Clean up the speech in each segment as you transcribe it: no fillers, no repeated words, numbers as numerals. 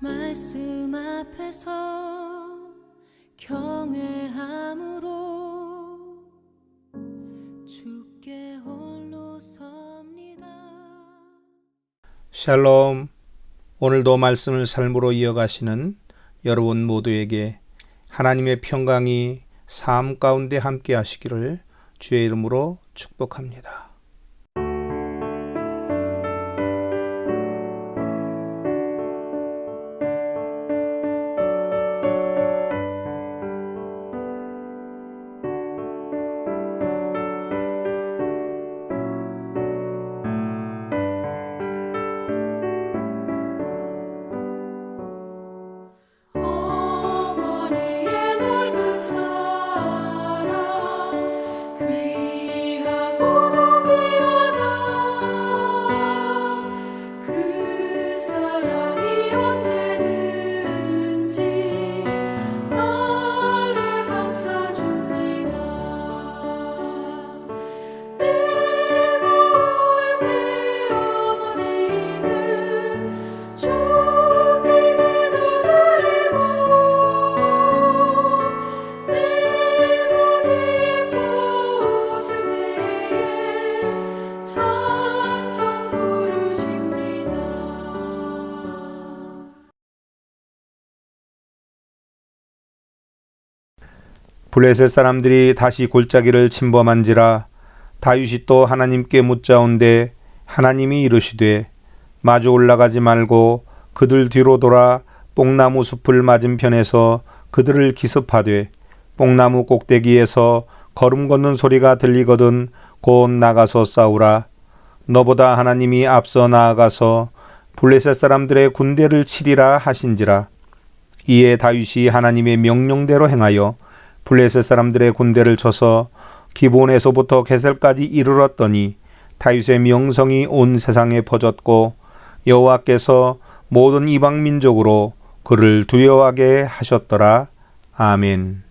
말씀 앞에서 경외함으로 주께 홀로 섭니다. 샬롬. 오늘도 말씀을 삶으로 이어가시는 여러분 모두에게 하나님의 평강이 삶 가운데 함께 하시기를 주의 이름으로 축복합니다. 블레셋 사람들이 다시 골짜기를 침범한지라 다윗이 또 하나님께 묻자온데 하나님이 이르시되 마주 올라가지 말고 그들 뒤로 돌아 뽕나무 숲을 맞은편에서 그들을 기습하되 뽕나무 꼭대기에서 걸음 걷는 소리가 들리거든 곧 나가서 싸우라. 너보다 하나님이 앞서 나아가서 블레셋 사람들의 군대를 치리라 하신지라. 이에 다윗이 하나님의 명령대로 행하여 블레셋 사람들의 군대를 쳐서 기본에서부터 게셀까지 이르렀더니 다윗의 명성이 온 세상에 퍼졌고 여호와께서 모든 이방 민족으로 그를 두려워하게 하셨더라. 아멘.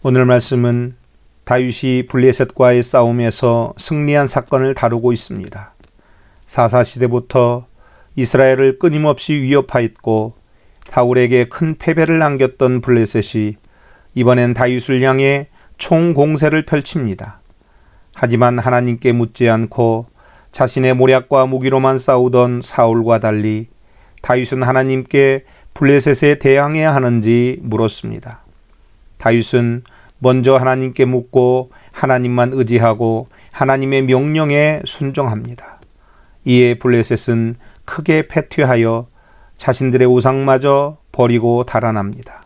오늘 말씀은 다윗이 블레셋과의 싸움에서 승리한 사건을 다루고 있습니다. 사사시대부터 이스라엘을 끊임없이 위협하였고 사울에게 큰 패배를 안겼던 블레셋이 이번엔 다윗을 향해 총공세를 펼칩니다. 하지만 하나님께 묻지 않고 자신의 모략과 무기로만 싸우던 사울과 달리 다윗은 하나님께 블레셋에 대항해야 하는지 물었습니다. 다윗은 먼저 하나님께 묻고 하나님만 의지하고 하나님의 명령에 순종합니다. 이에 블레셋은 크게 패퇴하여 자신들의 우상마저 버리고 달아납니다.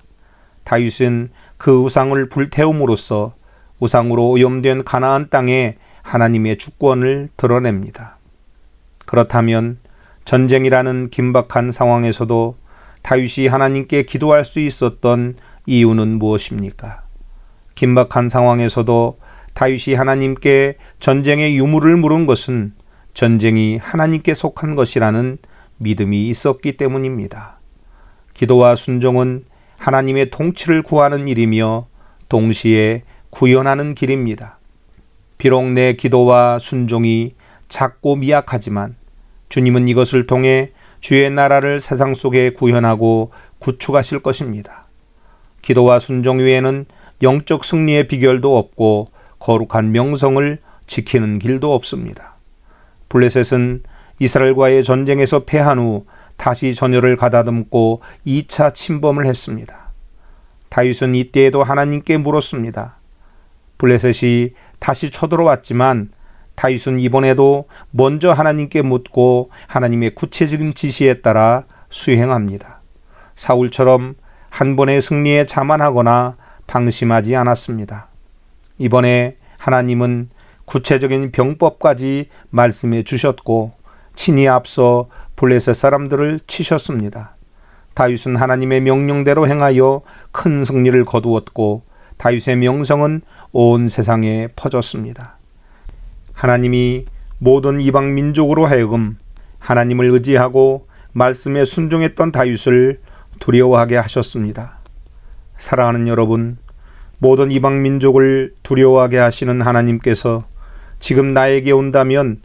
다윗은 그 우상을 불태움으로써 우상으로 오염된 가나안 땅에 하나님의 주권을 드러냅니다. 그렇다면 전쟁이라는 긴박한 상황에서도 다윗이 하나님께 기도할 수 있었던 이유는 무엇입니까? 긴박한 상황에서도 다윗이 하나님께 전쟁의 유무를 물은 것은 전쟁이 하나님께 속한 것이라는 믿음이 있었기 때문입니다. 기도와 순종은 하나님의 통치를 구하는 일이며 동시에 구현하는 길입니다. 비록 내 기도와 순종이 작고 미약하지만 주님은 이것을 통해 주의 나라를 세상 속에 구현하고 구축하실 것입니다. 기도와 순종 외에는 영적 승리의 비결도 없고 거룩한 명성을 지키는 길도 없습니다. 블레셋은 이스라엘과의 전쟁에서 패한 후 다시 전열을 가다듬고 2차 침범을 했습니다. 다윗은 이때에도 하나님께 물었습니다. 블레셋이 다시 쳐들어왔지만 다윗은 이번에도 먼저 하나님께 묻고 하나님의 구체적인 지시에 따라 수행합니다. 사울처럼 한 번의 승리에 자만하거나 방심하지 않았습니다. 이번에 하나님은 구체적인 병법까지 말씀해 주셨고 친히 앞서 블레셋 사람들을 치셨습니다. 다윗은 하나님의 명령대로 행하여 큰 승리를 거두었고 다윗의 명성은 온 세상에 퍼졌습니다. 하나님이 모든 이방 민족으로 하여금 하나님을 의지하고 말씀에 순종했던 다윗을 두려워하게 하셨습니다. 사랑하는 여러분, 모든 이방 민족을 두려워하게 하시는 하나님께서 지금 나에게 온다면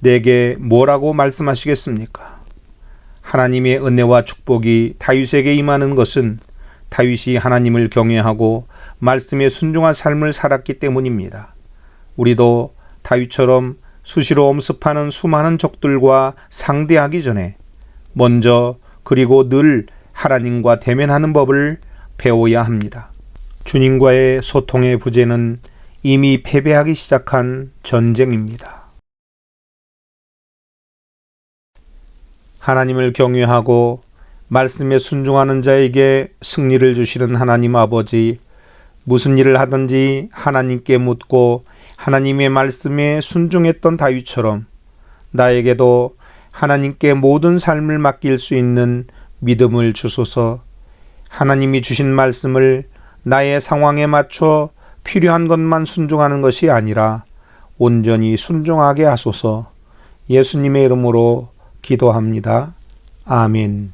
내게 뭐라고 말씀하시겠습니까? 하나님의 은혜와 축복이 다윗에게 임하는 것은 다윗이 하나님을 경외하고 말씀에 순종한 삶을 살았기 때문입니다. 우리도 다윗처럼 수시로 엄습하는 수많은 적들과 상대하기 전에 먼저 그리고 늘 하나님과 대면하는 법을 배워야 합니다. 주님과의 소통의 부재는 이미 패배하기 시작한 전쟁입니다. 하나님을 경외하고 말씀에 순종하는 자에게 승리를 주시는 하나님 아버지, 무슨 일을 하든지 하나님께 묻고 하나님의 말씀에 순종했던 다윗처럼 나에게도 하나님께 모든 삶을 맡길 수 있는 믿음을 주소서. 하나님이 주신 말씀을 나의 상황에 맞춰 필요한 것만 순종하는 것이 아니라 온전히 순종하게 하소서. 예수님의 이름으로 기도합니다. 아멘.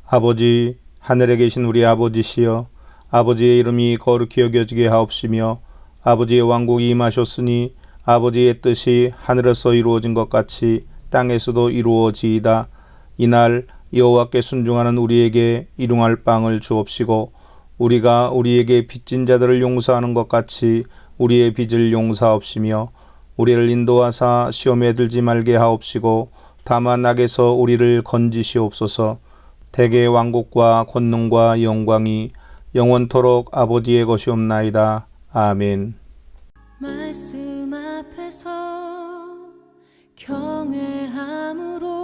아버지, 하늘에 계신 우리 아버지시여, 아버지의 이름이 거룩히 여겨지게 하옵시며 아버지의 왕국이 임하셨으니 아버지의 뜻이 하늘에서 이루어진 것 같이 땅에서도 이루어지이다. 이날 여호와께 순종하는 우리에게 일용할 빵을 주옵시고 우리가 우리에게 빚진 자들을 용서하는 것 같이 우리의 빚을 용서하옵시며 우리를 인도하사 시험에 들지 말게 하옵시고 다만 악에서 우리를 건지시옵소서. 대개의 왕국과 권능과 영광이 영원토록 아버지의 것이옵나이다. 아멘. 말씀 앞에서 경외함으로